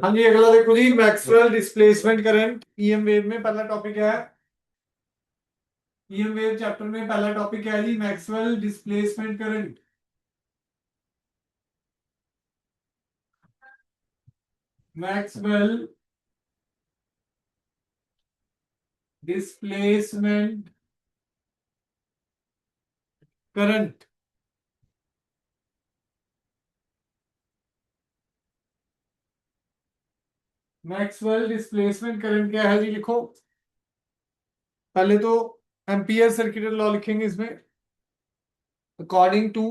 हाँ जी, अगला देखो जी, Maxwell displacement current EM wave में पहला टॉपिक है। ईएम वेव चैप्टर में पहला टॉपिक है जी Maxwell displacement current. Maxwell displacement current. Maxwell displacement current क्या है जी, लिखो पहले तो एम्पियर सर्किट लॉ लिखेंगे इसमें। अकॉर्डिंग टू,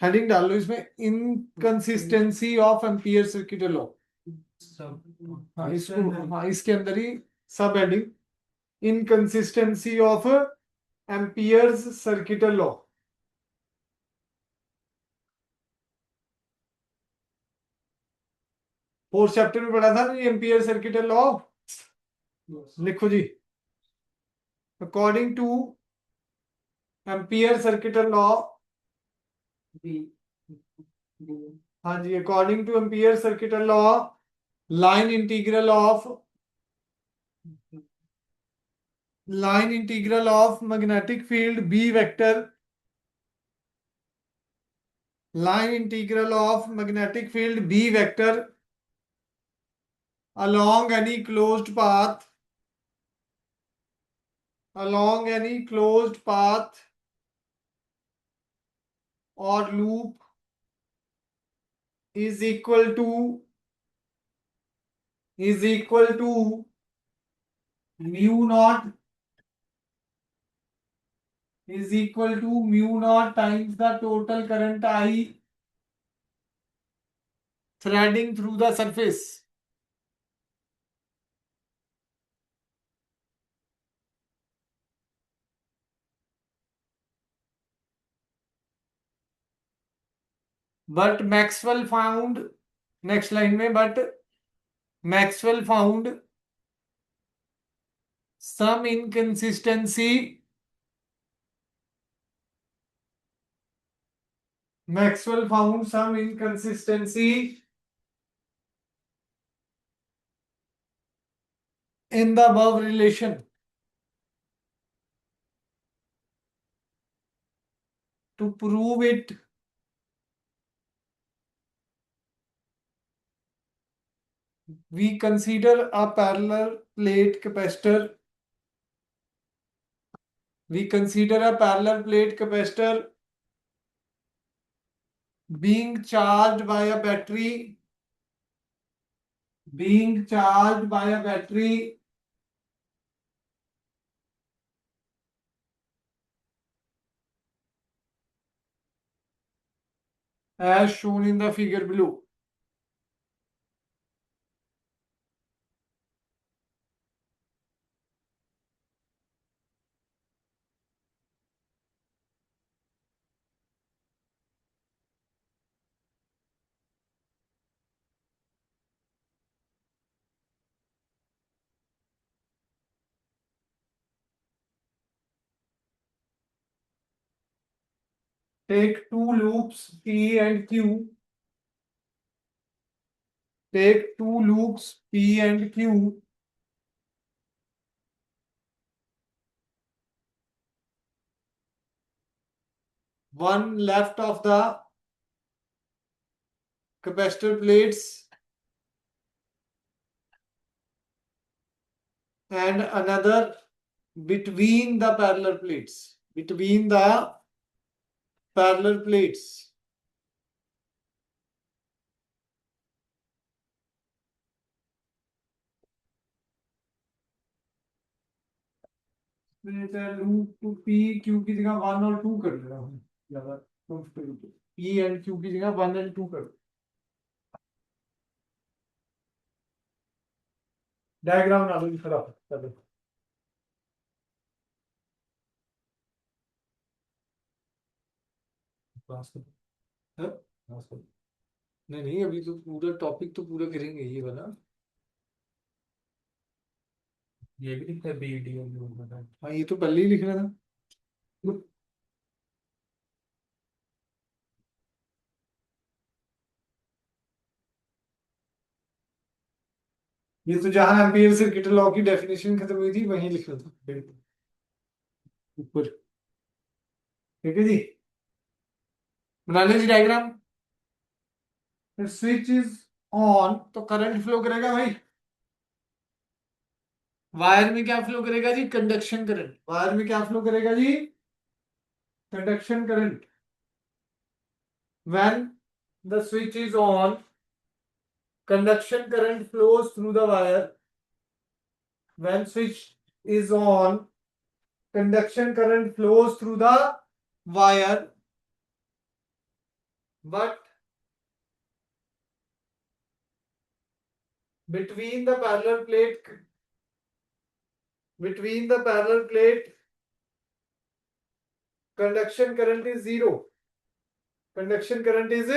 हेडिंग डाल लो इसमें, inconsistency of Ampere circuit law. हाँ इसको, हाँ इसके अंदर ही सब heading, inconsistency of Ampere's circuit law. Fourth chapter में पढ़ा था ना एम्पियर सर्किट लॉ। लिखो जी, according to Ampere circuit law. हाँ जी, according to Ampere circuit law, line integral of magnetic field B vector, line integral of magnetic field B vector along any closed path, along any closed path or loop is equal to mu naught, is equal to mu naught times the total current I threading through the surface. But Maxwell found, next line में, but Maxwell found some inconsistency, Maxwell found some inconsistency in the above relation. To prove it, we consider a parallel plate capacitor. We consider a parallel plate capacitor being charged by a battery, being charged by a battery as shown in the figure below. Take two loops P and Q. Take two loops P and Q. One left of the capacitor plates and another between the parallel plates. Between the parallel plates. Loop P Q की जगह 1 और 2 कर दे रहा हूँ, ज्यादा comfortable. P and Q की जगह 1 and 2 कर, डायग्राम बना लो खड़ा कर दो। क्लास करो, हाँ? क्लास करो। नहीं नहीं, अभी तो पूरा टॉपिक तो पूरा करेंगे ये वाला। ये भी लिखता है बी डी एम। हाँ ये तो पहले ही लिखना था। ये तो जहां एम्पियर सर्किट लॉ की डेफिनेशन खत्म हुई थी वहीं लिखा था बिल्कुल ऊपर। ठीक है जी, बना लीजिए डायग्राम। स्विच इज ऑन तो करंट फ्लो करेगा भाई, वायर में क्या फ्लो करेगा जी, कंडक्शन करंट। वायर में क्या फ्लो करेगा जी, conduction current. When the switch is on, conduction current flows through the wire. When switch is on, conduction current flows through the wire, but between the parallel plate, between the parallel plate, conduction current is zero. Conduction current is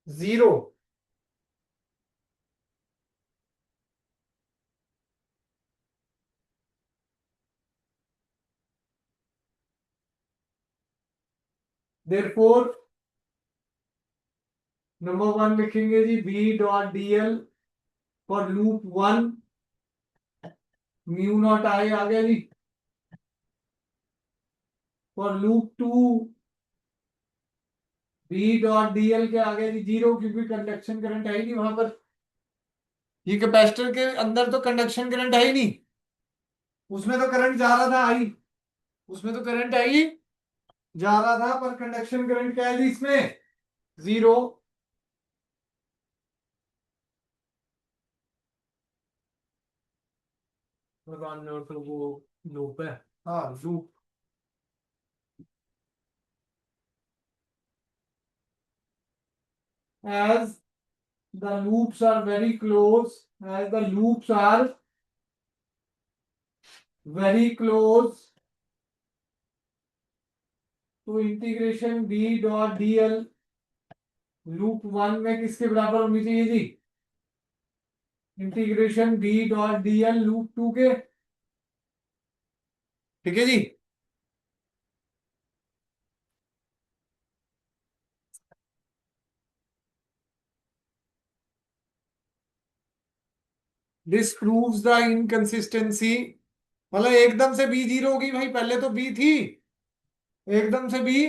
zero. Therefore, number one लिखेंगे जी B dot D L for loop one, mu naught I आ गया जी। For loop two B dot D L के आ गया जी zero, क्योंकि कंडक्शन करंट है ही नहीं वहां पर। ये कैपेसिटर के अंदर तो कंडक्शन करंट है ही नहीं, उसमें तो करंट जा रहा था आई, उसमें तो करंट आई जा रहा था, पर कंडक्शन करंट क्या है जी इसमें, जीरो। तो वो लूप है, हाँ loop. as the loops are very close, as the loops are very close to integration b dot dl, loop one में किसके बराबर होनी चाहिए जी, integration B dot dl loop two के। ठीक है जी, दिस प्रूव्स द इनकंसिस्टेंसी। मतलब एकदम से बी जीरो होगी भाई, पहले तो बी थी, एकदम से बी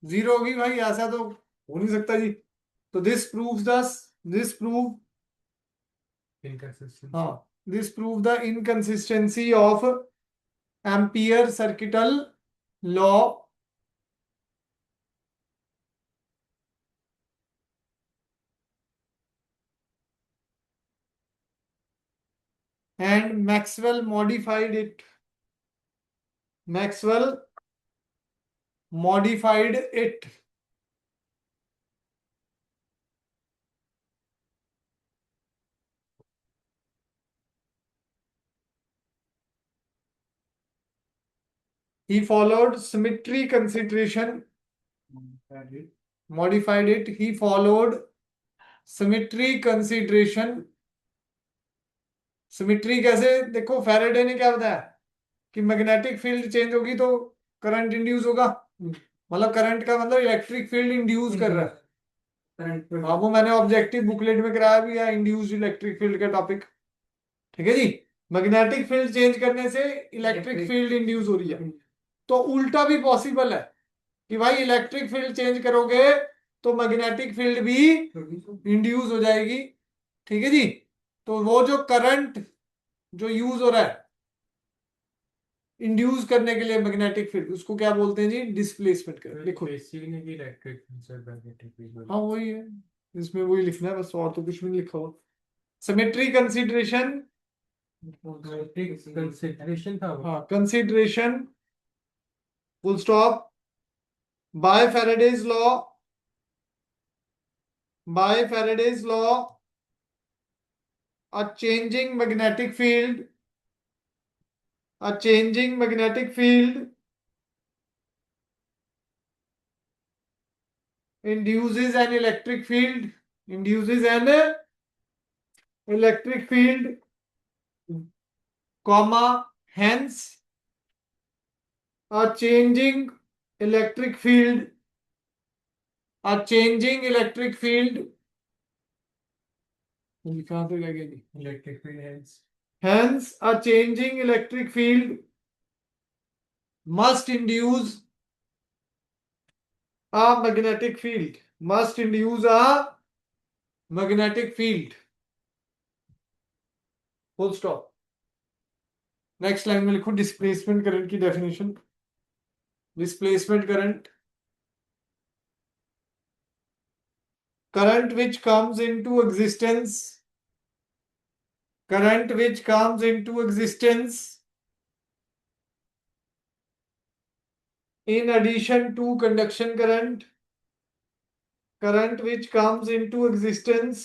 जीरो होगी भाई, ऐसा तो हो नहीं सकता जी। तो this proves the, this prove, हाँ, this prove the inconsistency of Ampere circuital law and Maxwell modified it, Maxwell modified it. He followed symmetry consideration, modified it. He followed symmetry consideration. Symmetry कैसे, देखो Faraday ने क्या बताया कि magnetic field change होगी तो current induce होगा, मतलब करंट का मतलब इलेक्ट्रिक फील्ड इंड्यूस कर रहा है। हाँ वो मैंने ऑब्जेक्टिव बुकलेट में कराया भी है, इंड्यूस्ड इलेक्ट्रिक फील्ड का टॉपिक। ठीक है जी, मैग्नेटिक फील्ड चेंज करने से इलेक्ट्रिक फील्ड इंड्यूस हो रही है। तो उल्टा भी पॉसिबल है कि भाई इलेक्ट्रिक फील्ड चेंज करोगे तो मैग्नेटिक फील्ड भी इंड्यूस हो जाएगी। ठीक है जी, तो वो जो करंट जो यूज हो रहा है इंड्यूस करने के लिए मैग्नेटिक फील्ड, उसको क्या बोलते हैं जी, डिस्प्लेसमेंट कर लिखो। हाँ वही है, इसमें वही लिखना है बस, और तो कुछ भी नहीं लिखा हुआ। सिमेट्री कंसीडरेशन, कंसिडरेशन था वो, हाँ consideration, full stop. By Faraday's law, by Faraday's law a changing magnetic field, a changing magnetic field induces an electric field, induces an electric field, comma, hence a changing electric field, a changing electric field कहाँ तक रह गया जी? Electric field Hence, a changing electric field must induce a magnetic field. Must induce a magnetic field. Full stop. Next line में लिखो displacement current की definition. Displacement current, current which comes into existence, current which comes into existence in addition to conduction current, current which comes into existence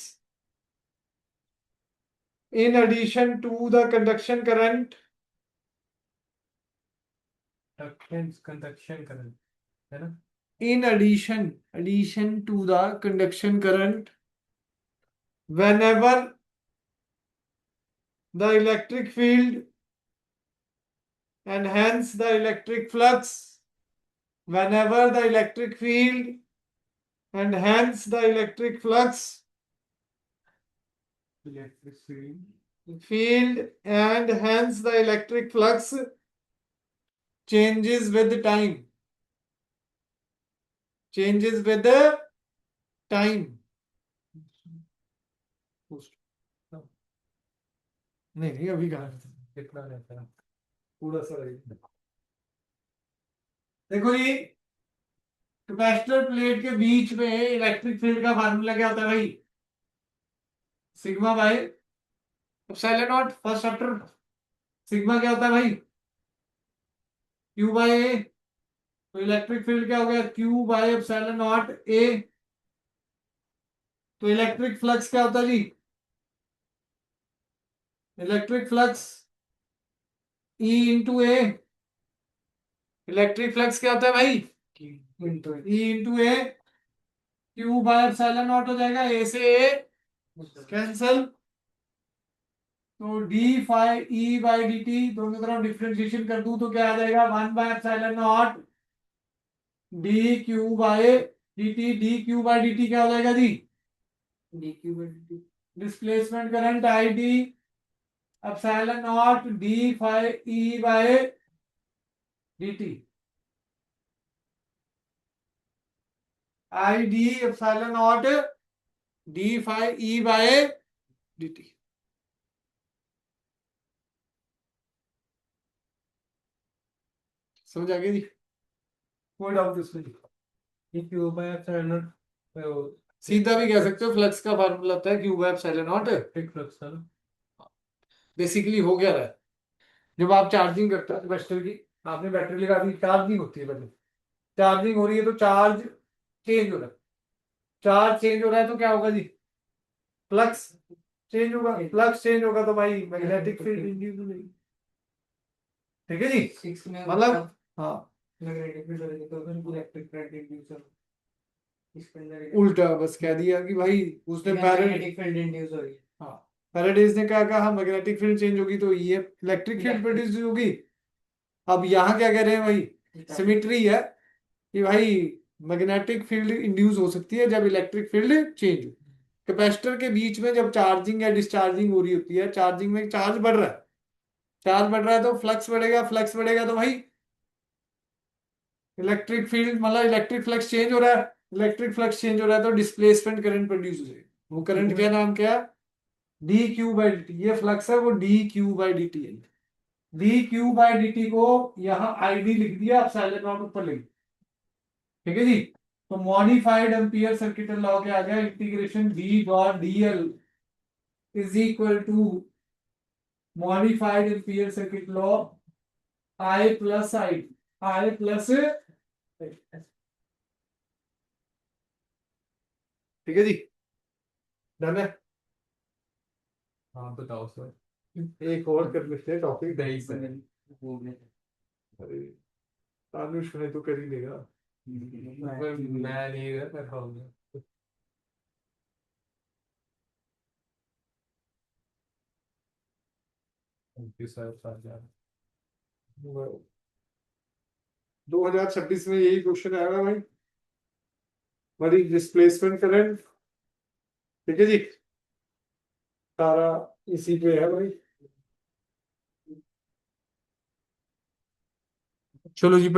in addition to the conduction current, conduction current है ना. in addition to the conduction current, whenever the electric field and hence the electric flux, whenever the electric field and hence the electric flux, electric field and hence the electric flux changes with time, changes with the time. नहीं अभी कहा कितना रहता है. पूरा सा रहेगा. देखो ये कैपेसिटर प्लेट के बीच में इलेक्ट्रिक फील्ड का फार्मूला क्या होता है भाई? Sigma by epsilon naught. First chapter. Sigma क्या होता है भाई? Q by A. तो इलेक्ट्रिक फील्ड क्या हो गया? Q by epsilon naught A. तो इलेक्ट्रिक फ्लक्स क्या होता है जी? Electric flux E into A. Electric flux क्या होता है भाई? E into A. Q by epsilon naught हो जाएगा. ए से ए कैंसल. तो D phi E by D T दोनों तरफ डिफरेंशिएशन कर दूं तो क्या आ जाएगा? 1 by epsilon naught D Q by D T. D Q by D T क्या हो जाएगा जी? D Q by D T. Displacement current I D epsilon naught D phi E by D T. I D epsilon naught D phi E by D T. समझ आ गई जी? कोई doubt इसमें? Q by epsilon not सीधा भी कह सकते हो फ्लक्स का फार्मूला होता है क्यू बाय एप्सिलॉन नॉट. एक फ्लक्स है. बेसिकली हो गया है. जब आप चार्जिंग करते हो कैपेसिटर की, आपने बैटरी लगा दी, चार्जिंग होती है. पहले चार्जिंग हो रही है तो चार्ज चेंज हो रहा है. चार्ज चेंज हो रहा है तो क्या होगा जी? फ्लक्स चेंज होगा. फ्लक्स चेंज होगा तो भाई मैग्नेटिक फील्ड इंड्यूस हो जाएगी. ठीक है जी? मतलब हाँ उल्टा बस कह दिया कि भाई उसने फैराडेज ने क्या कहा? मैग्नेटिक फील्ड चेंज होगी तो ये इलेक्ट्रिक फील्ड प्रोड्यूस होगी. अब यहाँ क्या कह रहे हैं भाई? सिमेट्री है कि भाई मैग्नेटिक फील्ड इंड्यूस हो सकती है जब इलेक्ट्रिक फील्ड चेंज हो. कैपेसिटर के बीच में जब चार्जिंग या डिस्चार्जिंग हो रही होती है, चार्जिंग में चार्ज बढ़ रहा है, चार्ज बढ़ रहा है तो फ्लक्स बढ़ेगा. फ्लक्स बढ़ेगा तो भाई इलेक्ट्रिक फील्ड मतलब इलेक्ट्रिक फ्लक्स चेंज हो रहा है. इलेक्ट्रिक फ्लक्स चेंज हो रहा है तो डिस्प्लेसमेंट करंट प्रोड्यूस हो जाएगा. वो करंट का नाम क्या है? D Q by D T. ये फ्लक्स है वो D Q by D T है. D Q by D T को यहाँ आई डी लिख दिया, एप्सिलॉन नॉट ऊपर लिख. ठीक है जी? तो मॉडिफाइड एम्पियर सर्किट लॉ क्या आ गया? Integration D dot D L is equal to modified Ampere circuit law I plus I. I plus. ठीक है जी? डन है. हाँ बताओ सर. एक और कर लेते हैं टॉपिक. दही सर. अरे तानुष ने तो कर ही लेगा. मैं नहीं कर पाऊंगा. सर 2026 में यही क्वेश्चन आएगा भाई. What is displacement current? ठीक है जी? सारा इसी पे है भाई। चलो जी।